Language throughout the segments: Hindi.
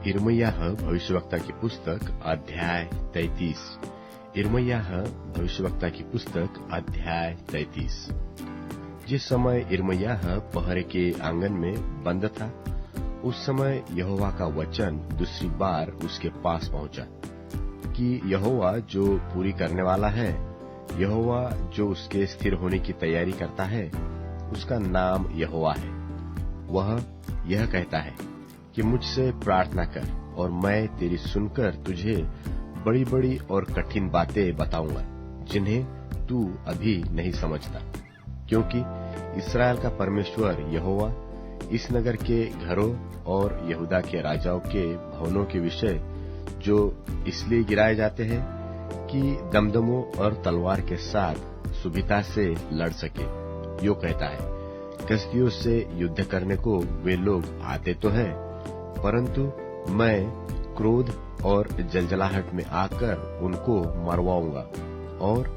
यिर्मयाह भविष्यवक्ता की पुस्तक अध्याय 33। यिर्मयाह भविष्यवक्ता की पुस्तक अध्याय 33। जिस समय यिर्मयाह पहरे के आंगन में बंद था, उस समय यहोवा का वचन दूसरी बार उसके पास पहुंचा कि यहोवा जो पूरी करने वाला है, यहोवा जो उसके स्थिर होने की तैयारी करता है, उसका नाम यहोवा है। वह यह कहता है कि मुझसे प्रार्थना कर और मैं तेरी सुनकर तुझे बड़ी बड़ी और कठिन बातें बताऊंगा, जिन्हें तू अभी नहीं समझता। क्योंकि इस्राएल का परमेश्वर यहोवा इस नगर के घरों और यहूदा के राजाओं के भवनों के विषय जो इसलिए गिराए जाते हैं कि दमदमों और तलवार के साथ सुभिता से लड़ सके, यो कहता है, कसदियों से युद्ध करने को वे लोग आते तो हैं, परंतु मैं क्रोध और जलजलाहट में आकर उनको मरवाऊंगा और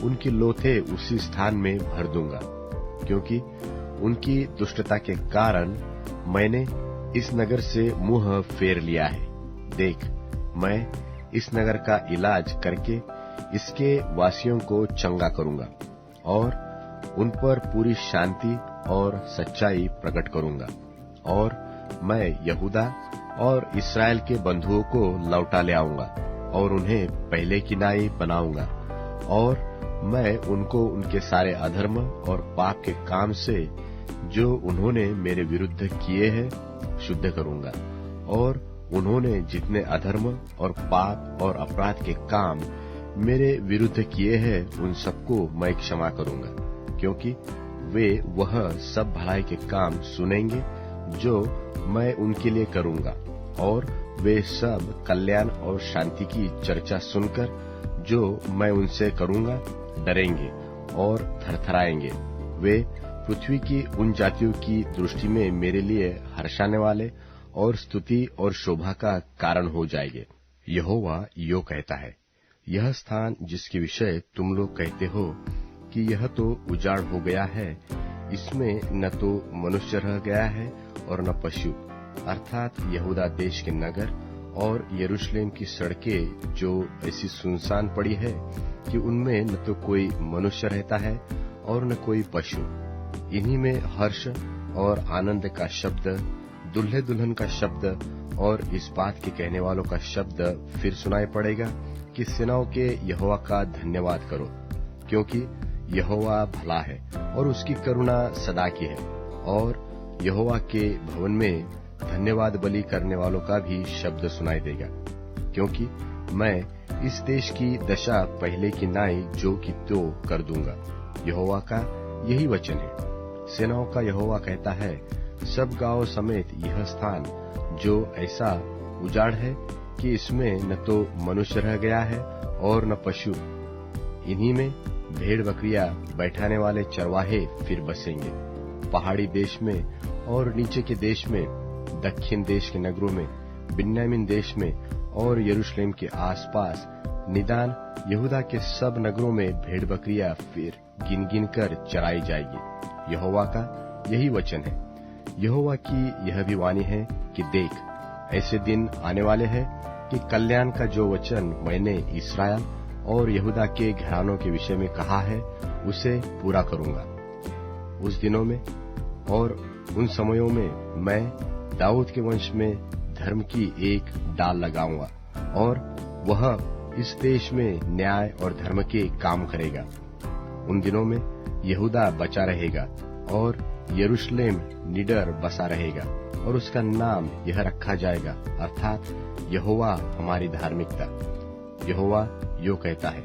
उनकी लोथे उसी स्थान में भर दूंगा। क्योंकि उनकी दुष्टता के कारण मैंने इस नगर से मुंह फेर लिया है। देख, मैं इस नगर का इलाज करके इसके वासियों को चंगा करूंगा और उन पर पूरी शांति और सच्चाई प्रकट करूंगा। और मैं यहूदा और इस्राएल के बंधुओं को लौटा ले आऊंगा और उन्हें पहले की नाई बनाऊंगा। और मैं उनको उनके सारे अधर्म और पाप के काम से जो उन्होंने मेरे विरुद्ध किए हैं शुद्ध करूंगा। और उन्होंने जितने अधर्म और पाप और अपराध के काम मेरे विरुद्ध किए हैं, उन सबको मैं क्षमा करूंगा। क्योंकि वे वह सब भलाई के काम सुनेंगे जो मैं उनके लिए करूंगा, और वे सब कल्याण और शांति की चर्चा सुनकर जो मैं उनसे करूंगा डरेंगे और थरथराएंगे। वे पृथ्वी की उन जातियों की दृष्टि में मेरे लिए हर्षाने वाले और स्तुति और शोभा का कारण हो जाएंगे। यहोवा यो कहता है, यह स्थान जिसके विषय तुम लोग कहते हो कि यह तो उजाड़ हो गया है, इसमें न तो मनुष्य रह गया है और न पशु, अर्थात यहूदा देश के नगर और यरूशलेम की सड़कें जो ऐसी सुनसान पड़ी है कि उनमें न तो कोई मनुष्य रहता है और न कोई पशु। इन्हीं में हर्ष और आनंद का शब्द, दुल्हे दुल्हन का शब्द और इस बात के कहने वालों का शब्द फिर सुनाई पड़ेगा कि सेनाओं के यहोवा का धन्यवाद करो, क्योंकि यहोवा भला है और उसकी करुणा सदा की है। और यहोवा के भवन में धन्यवाद बलि करने वालों का भी शब्द सुनाई देगा। क्योंकि मैं इस देश की दशा पहले की नाई जो की तो कर दूंगा। यहोवा का यही वचन है। सेनाओं का यहोवा कहता है, सब गांवों समेत यह स्थान जो ऐसा उजाड़ है कि इसमें न तो मनुष्य रह गया है और न पशु, इन्हीं में भेड़ बकरियां बैठाने वाले चरवाहे फिर बसेंगे। पहाड़ी देश में और नीचे के देश में, दक्षिण देश के नगरों में, बिन्यामीन देश में और यरूशलेम के आसपास, निदान यहूदा के सब नगरों में भेड़ बकरियां फिर गिन गिन कर चराई जाएगी। यहोवा का यही वचन है। यहोवा की यह भी वाणी है कि देख, ऐसे दिन आने वाले हैं कि कल्याण का जो वचन मैंने इस्राएल और यहूदा के घरानों के विषय में कहा है, उसे पूरा करूंगा। उस दिनों में और उन समयों में मैं दाऊद के वंश में धर्म की एक डाल लगाऊंगा और वह इस देश में न्याय और धर्म के काम करेगा। उन दिनों में यहूदा बचा रहेगा और यरूशलेम निडर बसा रहेगा, और उसका नाम यह रखा जाएगा, अर्थात यहोवा हमारी धार्मिकता। यहोवा यो कहता है,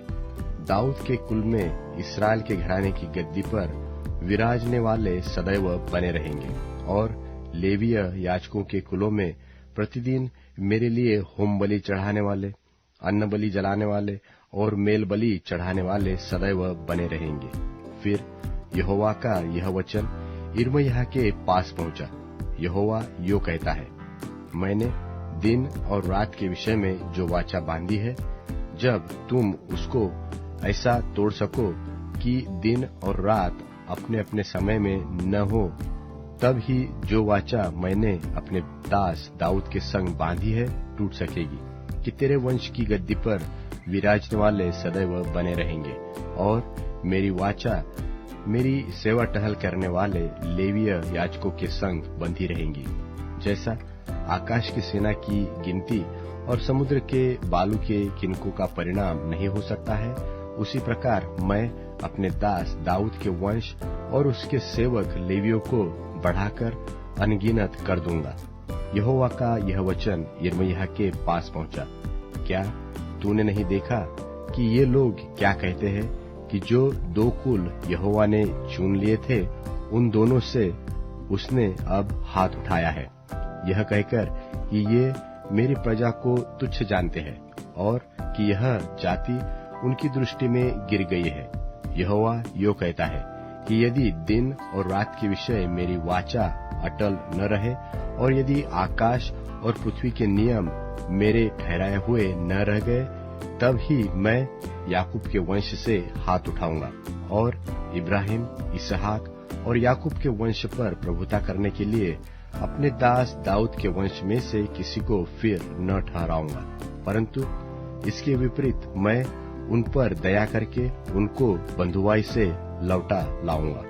दाऊद के कुल में इस्राएल के घराने की गद्दी पर विराजने वाले सदैव बने रहेंगे, और लेवीय याजकों के कुलों में प्रतिदिन मेरे लिए होम बलि चढ़ाने वाले, अन्न बलि जलाने वाले और मेल बलि चढ़ाने वाले सदैव बने रहेंगे। फिर यहोवा का यह वचन यिर्मयाह के पास पहुंचा। यहोवा यो कहता है, मैंने दिन और रात के विषय में जो वाचा बांधी है, जब तुम उसको ऐसा तोड़ सको कि दिन और रात अपने अपने समय में न हो, तब ही जो वाचा मैंने अपने दास दाऊद के संग बांधी है टूट सकेगी कि तेरे वंश की गद्दी पर विराजने वाले सदैव बने रहेंगे, और मेरी वाचा मेरी सेवा टहल करने वाले लेवीय याजकों के संग बंधी रहेंगी। जैसा आकाश की सेना की गिनती और समुद्र के बालू के किनकों का परिणाम नहीं हो सकता है, उसी प्रकार मैं अपने दास दाऊद के वंश और उसके सेवक लेवियों को बढ़ाकर अनगिनत कर दूंगा। यहोवा का यह वचन यिर्मयाह के पास पहुंचा। क्या तूने नहीं देखा कि ये लोग क्या कहते हैं कि जो दो कुल यहोवा ने चुन लिए थे उन दोनों से उसने अब हाथ उठाया है, यह कहकर कि ये मेरी प्रजा को तुच्छ जानते हैं और कि यह जाति उनकी दृष्टि में गिर गई है। यहोवा यो कहता है कि यदि दिन और रात के विषय मेरी वाचा अटल न रहे और यदि आकाश और पृथ्वी के नियम मेरे ठहराए हुए न रह गए, तब ही मैं याकूब के वंश से हाथ उठाऊंगा और इब्राहिम, इसहाक और याकूब के वंश पर प्रभुता करने के लिए अपने दास दाऊद के वंश में से किसी को फिर न ठहराऊंगा, परंतु इसके विपरीत मैं उन पर दया करके उनको बंधुआई से लौटा लाऊंगा।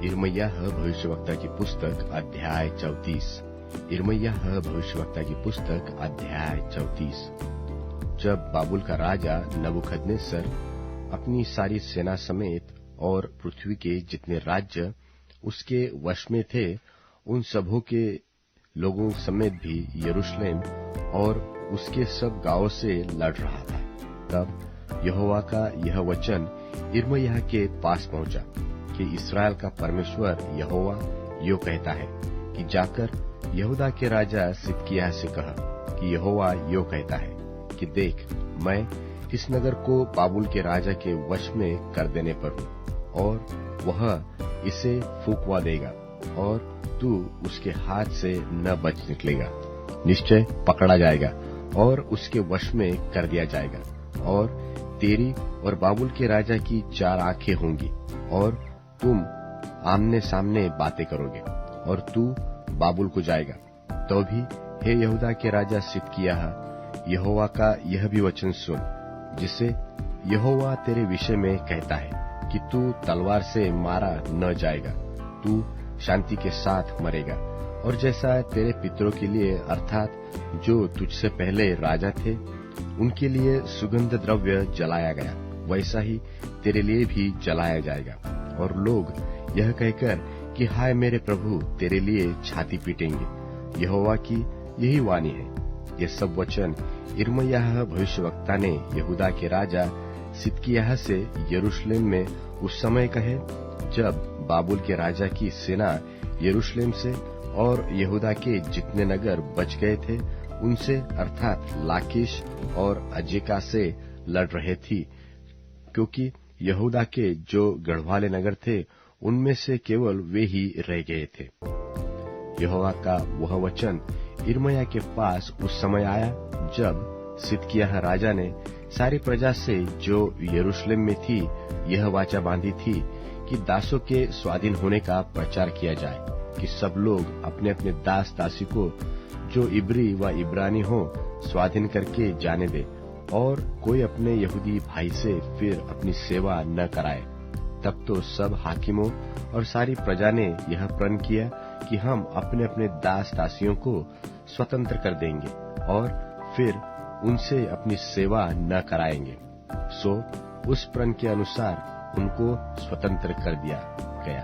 यिर्मयाह भविष्यवक्ता की पुस्तक अध्याय 34। यिर्मयाह भविष्यवक्ता की पुस्तक अध्याय 34। जब बाबुल का राजा नबूकदनेस्सर अपनी सारी सेना समेत और पृथ्वी के जितने राज्य उसके वश में थे उन सबों के लोगों समेत भी यरूशलेम और उसके सब गांवों से लड़ रहा था, तब यहोवा का यह वचन यिर्मयाह के पास पहुंचा कि इस्राएल का परमेश्वर यहोवा यो कहता है कि जाकर यहूदा के राजा सिदकिय्याह से कहा कि यहोवा यो कहता है कि देख, मैं इस नगर को बाबुल के राजा के वश में कर देने पर हूँ, और वह इसे फूंकवा देगा और तू उसके हाथ से न बच निकलेगा, निश्चय पकड़ा जाएगा और उसके वश में कर दिया जाएगा। और तेरी और बाबुल के राजा की 4 आंखें होंगी और तुम आमने सामने बातें करोगे और तू बाबुल को जाएगा। तो भी हे यहूदा के राजा सिदकिय्याह, यहोवा का यह भी वचन सुन, जिसे यहोवा तेरे विषय में कहता है कि तू तलवार से मारा न जाएगा, तू शांति के साथ मरेगा। और जैसा तेरे पितरों के लिए अर्थात जो तुझसे पहले राजा थे उनके लिए सुगंध द्रव्य जलाया गया, वैसा ही तेरे लिए भी जलाया जाएगा। और लोग यह कहकर कि हाय मेरे प्रभु, तेरे लिए छाती पीटेंगे। यहोवा की यही वाणी है। ये सब वचन यिर्मयाह भविष्यवक्ता ने यहूदा के राजा सिदकिय्याह से यरूशलेम में उस समय कहे जब बाबुल के राजा की सेना यरूशलेम से और यहूदा के जितने नगर बच गए थे उनसे अर्थात लाकीश और अजेका से लड़ रहे थी, क्योंकि यहूदा के जो गढ़वाले नगर थे उनमें से केवल वे ही रह गए थे। यहोवा का वह वचन यिर्मयाह के पास उस समय आया जब सिदकिय्याह राजा ने सारी प्रजा से जो यरूशलेम में थी यह वाचा बांधी थी कि दासों के स्वाधीन होने का प्रचार किया जाए, कि सब लोग अपने अपने दास दासी को जो इब्री व इब्रानी हो स्वाधीन करके जाने दे, और कोई अपने यहूदी भाई से फिर अपनी सेवा न कराए। तब तो सब हाकिमों और सारी प्रजा ने यह प्रण किया कि हम अपने अपने दास दासियों को स्वतंत्र कर देंगे और फिर उनसे अपनी सेवा न कराएंगे। सो उस प्रण के अनुसार उनको स्वतंत्र कर दिया गया,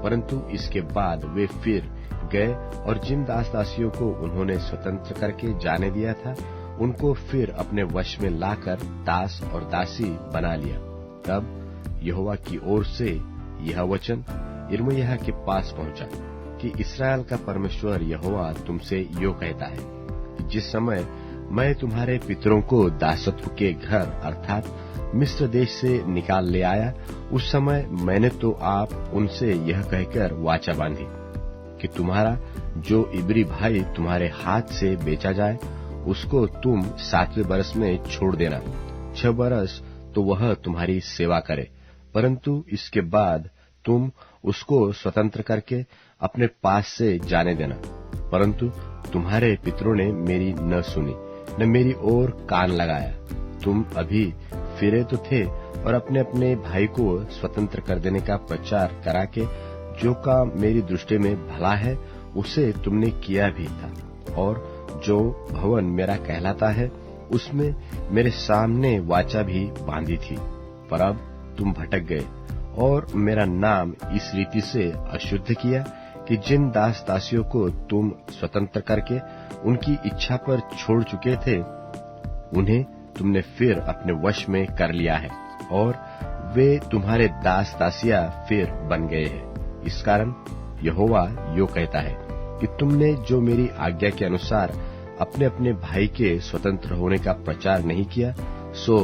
परंतु इसके बाद वे फिर गए और जिन दास दासियों को उन्होंने स्वतंत्र करके जाने दिया था उनको फिर अपने वश में लाकर दास और दासी बना लिया। तब यहोवा की ओर से यह वचन यिर्मयाह के पास पहुंचा कि इस्राएल का परमेश्वर यहोवा तुमसे यो कहता है कि जिस समय मैं तुम्हारे पितरों को दासत्व के घर अर्थात मिस्र देश से निकाल ले आया, उस समय मैंने तो आप उनसे यह कहकर वाचा बांधी कि तुम्हारा जो इब्री भाई तुम्हारे हाथ से बेचा जाए उसको तुम 7वें बरस में छोड़ देना। 6 बरस तो वह तुम्हारी सेवा करे, परंतु इसके बाद तुम उसको स्वतंत्र करके अपने पास से जाने देना। परंतु तुम्हारे पितरों ने मेरी न सुनी, न मेरी ओर कान लगाया। तुम अभी फिरे तो थे और अपने अपने भाई को स्वतंत्र कर देने का प्रचार करा के जो काम मेरी दृष्टि में भला है उसे तुमने किया भी था, और जो भवन मेरा कहलाता है उसमें मेरे सामने वाचा भी बांधी थी। पर अब तुम भटक गए और मेरा नाम इस रीति से अशुद्ध किया कि जिन दास दासियों को तुम स्वतंत्र करके उनकी इच्छा पर छोड़ चुके थे, उन्हें तुमने फिर अपने वश में कर लिया है, और वे तुम्हारे दास दासियां फिर बन गए हैं। इस कारण यहोवा यो कहता है कि तुमने जो मेरी आज्ञा के अनुसार अपने अपने भाई के स्वतंत्र होने का प्रचार नहीं किया, सो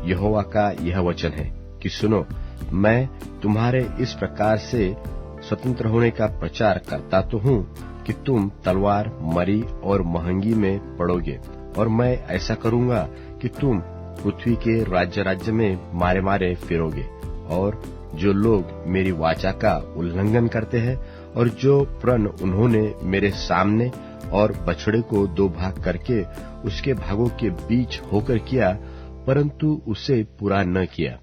यहोवा का यह वचन है कि सुनो, मैं तुम्हारे इस प्रकार से स्वतंत्र होने का प्रचार करता तो हूँ कि तुम तलवार, मरी और महंगी में पड़ोगे, और मैं ऐसा करूंगा कि तुम पृथ्वी के राज्य राज्य में मारे मारे फिरोगे। और जो लोग मेरी वाचा का उल्लंघन करते हैं और जो प्रण उन्होंने मेरे सामने और बछड़े को दो भाग करके उसके भागों के बीच होकर किया, परंतु उसे पूरा न किया,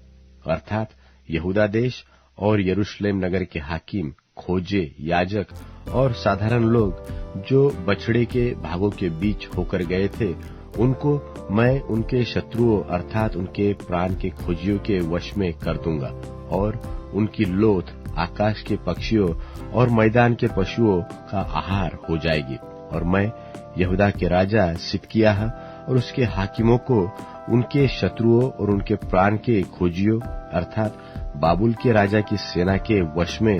अर्थात यहूदा देश और यरूशलेम नगर के हाकिम, खोजे, याजक और साधारण लोग जो बछड़े के भागों के बीच होकर गए थे, उनको मैं उनके शत्रुओं अर्थात उनके प्राण के खोजियों के वश में कर दूंगा, और उनकी लोथ आकाश के पक्षियों और मैदान के पशुओं का आहार हो जाएगी। और मैं यहूदा के राजा सिदकिय्याह और उसके हाकिमों को उनके शत्रुओं और उनके प्राण के खोजियों अर्थात बाबुल के राजा की सेना के वश में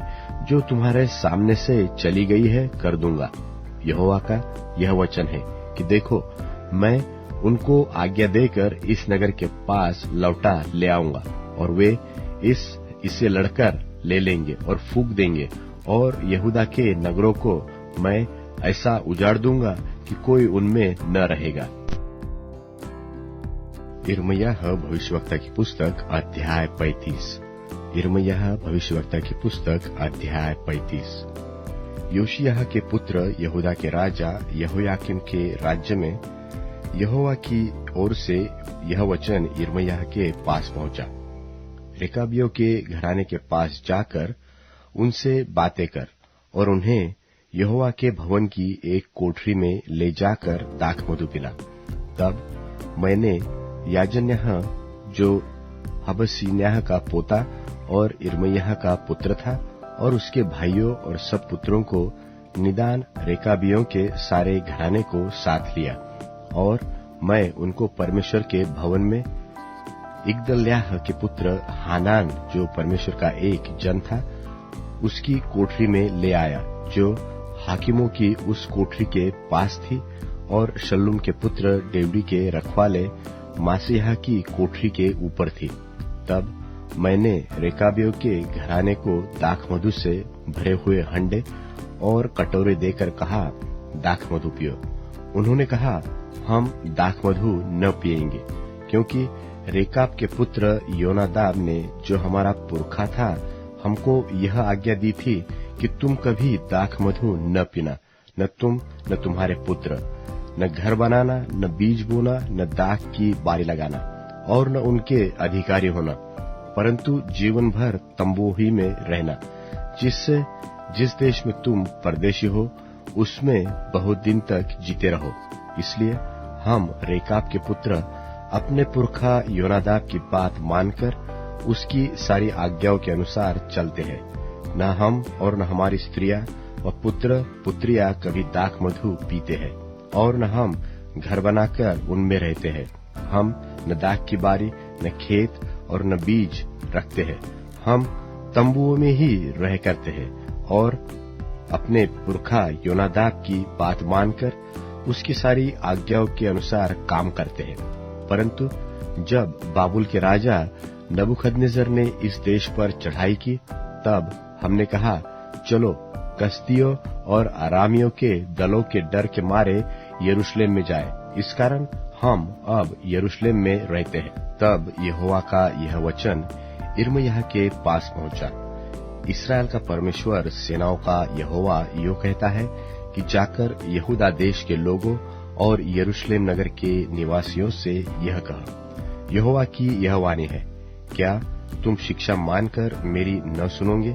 जो तुम्हारे सामने से चली गई है कर दूंगा। यहोवा का यह वचन है कि देखो, मैं उनको आज्ञा देकर इस नगर के पास लौटा ले आऊंगा, और वे इसे लड़कर ले लेंगे और फूंक देंगे, और यहूदा के नगरों को मैं ऐसा उजाड़ दूंगा कि कोई उनमें न रहेगा। यिर्मयाह भविष्यवक्ता की पुस्तक अध्याय 35। यिर्मयाह भविष्यवक्ता की पुस्तक अध्याय 35। योशिय्याह के पुत्र यहूदा के राजा यहोयाकीम के राज्य में यहोवा की ओर से यह वचन यिर्मयाह के पास पहुंचा। रेकाबियों के घराने के पास जाकर उनसे बातें कर और उन्हें यहोवा के भवन की एक कोठरी में ले जाकर दाख मधु पिला। तब मैंने याजन्याह जो हबसीन्याह का पोता और यिर्मयाह का पुत्र था और उसके भाइयों और सब पुत्रों को निदान रेकाबियों के सारे घराने को साथ लिया, और मैं उनको परमेश्वर के भवन में इग्दल्याह के पुत्र हानान जो परमेश्वर का एक जन था उसकी कोठरी में ले आया, जो हाकिमों की उस कोठरी के पास थी, और शल्लूम के पुत्र डेवड़ी के रखवाले मासेयाह की कोठरी के ऊपर थी। तब मैंने रेकाबियों के घराने को दाख मधु से भरे हुए हंडे और कटोरे देकर कहा, दाख मधु पियो। उन्होंने कहा, हम दाख मधु न पिएंगे, क्योंकि रेकाब के पुत्र योनादाब ने जो हमारा पुरखा था हमको यह आज्ञा दी थी कि तुम कभी दाख मधु न पीना, न तुम न तुम्हारे पुत्र, न घर बनाना, न बीज बोना, न दाख की बारी लगाना, और न उनके अधिकारी होना, परंतु जीवन भर तंबू ही में रहना, जिससे जिस देश में तुम परदेशी हो उसमें बहुत दिन तक जीते रहो। इसलिए हम रेकाब के पुत्र अपने पुरखा योनादाब की बात मानकर उसकी सारी आज्ञाओं के अनुसार चलते हैं। न हम और न हमारी स्त्रियां व पुत्र पुत्रियां कभी दाख मधु पीते हैं, और न हम घर बनाकर उनमें रहते हैं। हम न दाख की बारी, न खेत और न बीज रखते हैं। हम तंबुओं में ही रह करते हैं और अपने पुरखा योनादाब की बात मानकर उसकी सारी आज्ञाओं के अनुसार काम करते हैं। परंतु जब बाबुल के राजा नबूखदनेस्सर ने इस देश पर चढ़ाई की, तब हमने कहा, चलो कसदियों और अरामियों के दलों के डर के मारे यरूशलेम में जाए। इस कारण हम अब यरूशलेम में रहते हैं। तब यहोवा का यह वचन यिर्मयाह के पास पहुंचा। इसराइल का परमेश्वर सेनाओं का यहोवा यूं कहता है कि जाकर यहूदा देश के लोगों और यरूशलेम नगर के निवासियों से यह कह, यहोवा की यह वाणी है, क्या तुम शिक्षा मानकर मेरी न सुनोगे?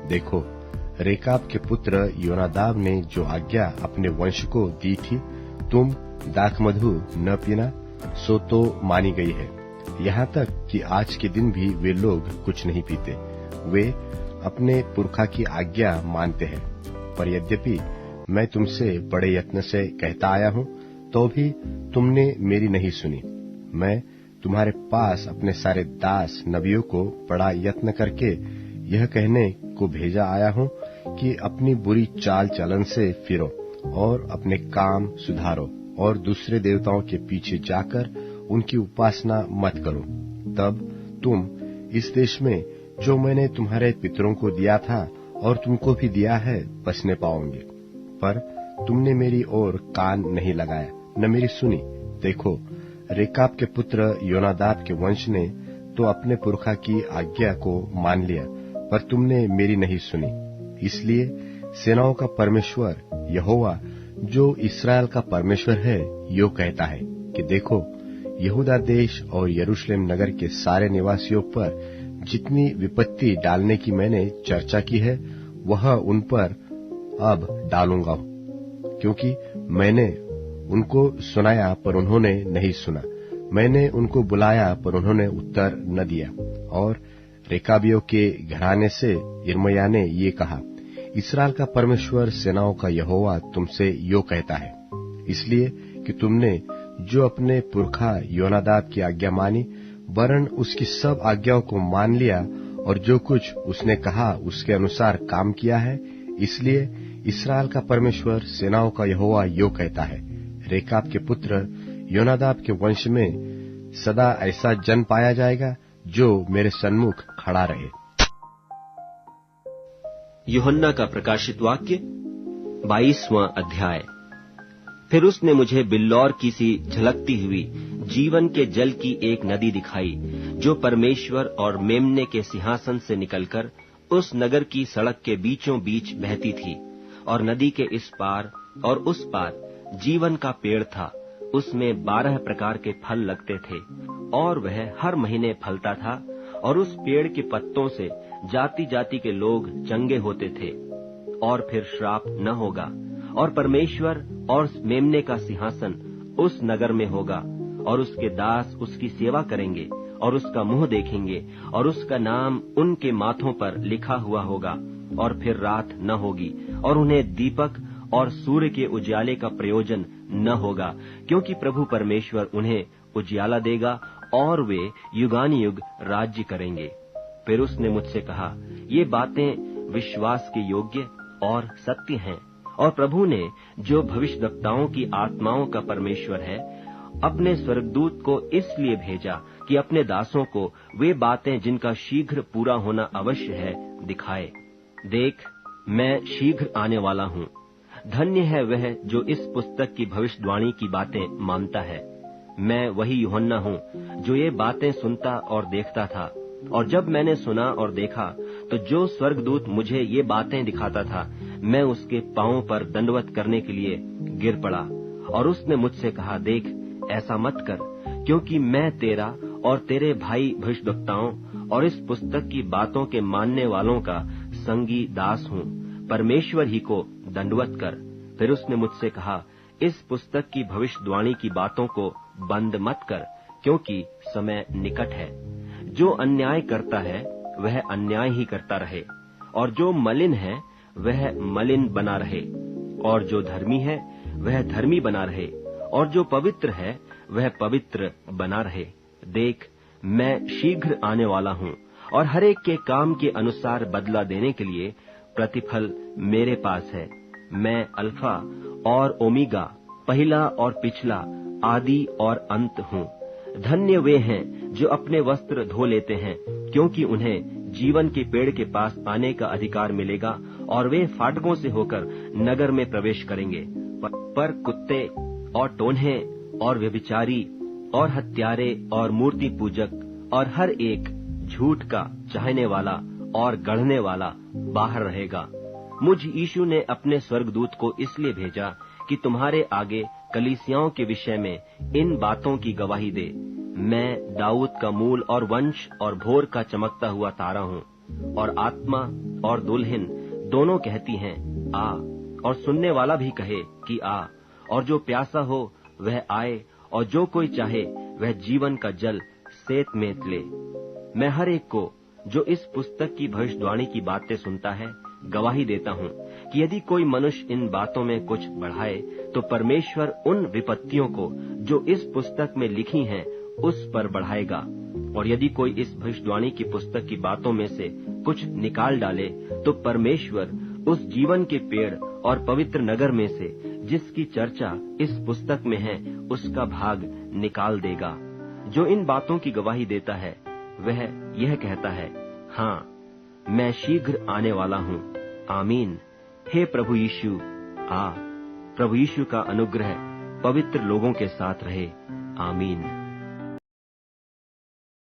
देखो, रेकाब के पुत्र योनादाब ने जो आज्ञा अपने वंश को दी थी, तुम दाखमधु न पीना, सो तो मानी गई है। यहाँ तक कि आज के दिन भी वे लोग कुछ नहीं पीते। वे अपने पुरखा की आज्ञा मानते हैं। पर यद्यपि मैं तुमसे बड़े यत्न से कहता आया हूँ, तो भी तुमने मेरी नहीं सुनी। मैं तुम्हारे पास अपने सारे दास नबियों को बड़ा यत्न करके यह कहने को भेजा आया हूँ कि अपनी बुरी चाल चलन से फिरो और अपने काम सुधारो और दूसरे देवताओं के पीछे जाकर उनकी उपासना मत करो। तब तुम इस देश में जो मैंने तुम्हारे पितरों को दिया था और तुमको भी दिया है, बसने पाओगे। पर तुमने मेरी ओर कान नहीं लगाया, न मेरी सुनी। देखो, रेकाब के पुत्र योनादाब के वंश ने तो अपने पुरखा की आज्ञा को मान लिया, पर तुमने मेरी नहीं सुनी। इसलिए सेनाओं का परमेश्वर यहोवा, जो इसराइल का परमेश्वर है, यो कहता है कि देखो, यहूदा देश और यरूशलेम नगर के सारे निवासियों पर जितनी विपत्ति डालने की मैंने चर्चा की है, वह उन पर अब डालूंगा, क्योंकि मैंने उनको सुनाया पर उन्होंने नहीं सुना, मैंने उनको बुलाया पर उन्होंने उत्तर न दिया। और रेकाबियों के घराने से यिर्मयाह ने ये कहा, इसराइल का परमेश्वर सेनाओं का यहोवा तुमसे यो कहता है, इसलिए कि तुमने जो अपने पुरखा योनादाब की आज्ञा मानी, वरन उसकी सब आज्ञाओं को मान लिया और जो कुछ उसने कहा उसके अनुसार काम किया है, इसलिए इसराइल का परमेश्वर सेनाओं का यहोवा यो कहता है, रेकाब के पुत्र योनादाब के वंश में सदा ऐसा जन पाया जाएगा जो मेरे सन्मुख खड़ा रहे। यूहन्ना का प्रकाशित वाक्य 22वां अध्याय। फिर उसने मुझे बिल्लौर की सी झलकती हुई जीवन के जल की एक नदी दिखाई, जो परमेश्वर और मेमने के सिंहासन से निकलकर उस नगर की सड़क के बीचों बीच बहती थी। और नदी के इस पार और उस पार जीवन का पेड़ था। उसमें 12 प्रकार के फल लगते थे और वह हर महीने फलता था। और उस पेड़ के पत्तों से जाति जाति के लोग चंगे होते थे। और फिर श्राप न होगा। और परमेश्वर और मेमने का सिंहासन उस नगर में होगा और उसके दास उसकी सेवा करेंगे और उसका मुंह देखेंगे और उसका नाम उनके माथों पर लिखा हुआ होगा। और फिर रात न होगी और उन्हें दीपक और सूर्य के उजियाले का प्रयोजन न होगा, क्योंकि प्रभु परमेश्वर उन्हें उजियाला देगा और वे युगानुयुग राज्य करेंगे। फिर उसने मुझसे कहा, ये बातें विश्वास के योग्य और सत्य हैं। और प्रभु ने, जो भविष्यद्वक्ताओं की आत्माओं का परमेश्वर है, अपने स्वर्गदूत को इसलिए भेजा कि अपने दासों को वे बातें जिनका शीघ्र पूरा होना अवश्य है दिखाए। देख, मैं शीघ्र आने वाला हूँ। धन्य है वह जो इस पुस्तक की भविष्यवाणी की बातें मानता है। मैं वही यूहन्ना हूँ जो ये बातें सुनता और देखता था। और जब मैंने सुना और देखा, तो जो स्वर्गदूत मुझे ये बातें दिखाता था, मैं उसके पांवों पर दंडवत करने के लिए गिर पड़ा। और उसने मुझसे कहा, देख, ऐसा मत कर, क्योंकि मैं तेरा और तेरे भाई भविष्यद्वक्ताओं और इस पुस्तक की बातों के मानने वालों का संगी दास हूँ। परमेश्वर ही को दंडवत कर। फिर उसने मुझसे कहा, इस पुस्तक की भविष्यवाणी की बातों को बंद मत कर, क्योंकि समय निकट है। जो अन्याय करता है वह अन्याय ही करता रहे, और जो मलिन है वह मलिन बना रहे, और जो धर्मी है वह धर्मी बना रहे, और जो पवित्र है वह पवित्र बना रहे। देख, मैं शीघ्र आने वाला हूँ, और हर एक के काम के अनुसार बदला देने के लिए प्रतिफल मेरे पास है। मैं अल्फा और ओमेगा, पहला और पिछला, आदि और अंत हूँ। धन्य वे हैं जो अपने वस्त्र धो लेते हैं, क्योंकि उन्हें जीवन के पेड़ के पास आने का अधिकार मिलेगा, और वे फाटकों से होकर नगर में प्रवेश करेंगे। पर कुत्ते और टोन्हे और व्यभिचारी और हत्यारे और मूर्ति पूजक और हर एक झूठ का चाहने वाला और गढ़ने वाला बाहर रहेगा। मुझ यीशु ने अपने स्वर्गदूत को इसलिए भेजा कि तुम्हारे आगे कलीसियाओं के विषय में इन बातों की गवाही दे। मैं दाऊद का मूल और वंश और भोर का चमकता हुआ तारा हूँ। और आत्मा और दुल्हन दोनों कहती हैं आ, और सुनने वाला भी कहे कि आ। और जो प्यासा हो वह आए, और जो कोई चाहे वह जीवन का जल सेत में ले। मैं हर एक को जो इस पुस्तक की भविष्यवाणी की बातें सुनता है गवाही देता हूँ कि यदि कोई मनुष्य इन बातों में कुछ बढ़ाए तो परमेश्वर उन विपत्तियों को जो इस पुस्तक में लिखी हैं उस पर बढ़ाएगा। और यदि कोई इस भविष्यवाणी की पुस्तक की बातों में से कुछ निकाल डाले तो परमेश्वर उस जीवन के पेड़ और पवित्र नगर में से जिसकी चर्चा इस पुस्तक में है उसका भाग निकाल देगा। जो इन बातों की गवाही देता है वह यह कहता है, हाँ, मैं शीघ्र आने वाला हूँ। आमीन। हे प्रभु यीशु आ। प्रभु यीशु का अनुग्रह पवित्र लोगों के साथ रहे। आमीन।